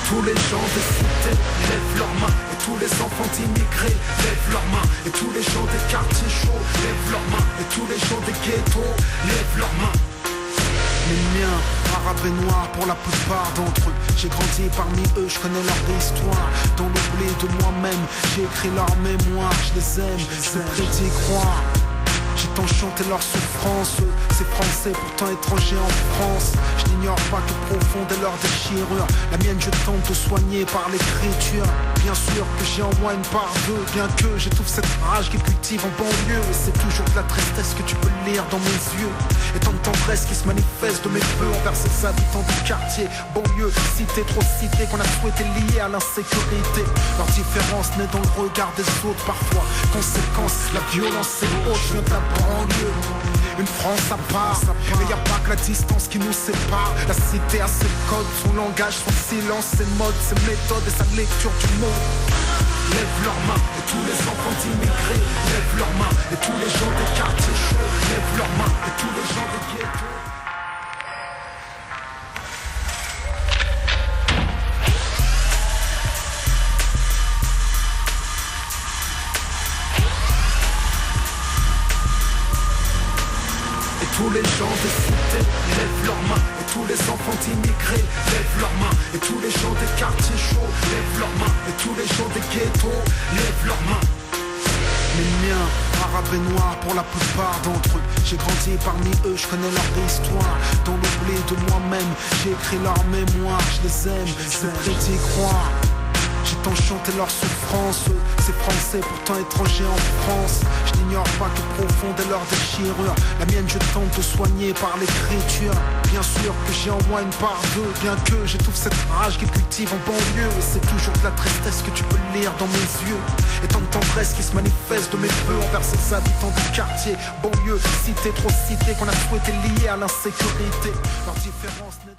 Tous les gens des cités lèvent leurs mains. Et tous les enfants d'immigrés lèvent leurs mains. Et tous les gens des quartiers chauds lèvent leurs mains. Et tous les gens des ghettos lèvent leurs mains. Les miens, arabes et noirs pour la plupart d'entre eux. J'ai grandi parmi eux, je connais leur histoire. Dans l'oubli de moi-même, j'ai écrit leur mémoire. Je les aime, je voudrais d'y croire. J'ai tant chanté leur souffrance. Ces Français pourtant étrangers en France. Je n'ignore pas que profonde est leur déchirure. La mienne je tente de soigner par l'écriture. Bien sûr que j'ai en moi une part d'eux. Bien que j'étouffe cette rage qu'ils cultivent en banlieue. Et c'est toujours de la tristesse que tu peux lire dans mes yeux. Et tant de tendresse qui se manifeste de mes voeux envers ces habitants du quartier. Banlieue, cité, trop cité, qu'on a souhaité lier à l'insécurité. Leur différence naît dans le regard des autres parfois. Conséquence, la violence est haute, je viens de la banlieue. Une France à part, mais y a pas que la distance qui nous sépare. La cité a ses codes, son langage, son silence, ses modes, ses méthodes et sa lecture du monde. Lève leurs mains, et tous les enfants d'immigrés lèvent leurs mains, et tous les gens des quartiers chauds lèvent leurs mains, et tous les gens des ghettos. Tous les gens des cités lèvent leurs mains. Et tous les enfants d'immigrés lèvent leurs mains. Et tous les gens des quartiers chauds lèvent leurs mains. Et tous les gens des ghettos lèvent leurs mains. Les miens, arabes et noirs pour la plupart d'entre eux. J'ai grandi parmi eux, je connais leur histoire. Dans l'oubli de moi-même, j'ai écrit leur mémoire. Je les aime, je voudrais d'y croire. J'ai tant chanté leur souffrance. Ces Français pourtant étrangers en France. Je n'ignore pas que profonde est leur déchirure. La mienne je tente de soigner par l'écriture. Bien sûr que j'ai en moi une part d'eux. Bien que j'étouffe cette rage qu'ils cultivent en banlieue. Et c'est toujours de la tristesse que tu peux lire dans mes yeux. Et tant de tendresse qui se manifeste de mes voeux envers ces habitants du quartier. Banlieue, cité, trop cité, qu'on a souhaité lier à l'insécurité. Leur différence n'est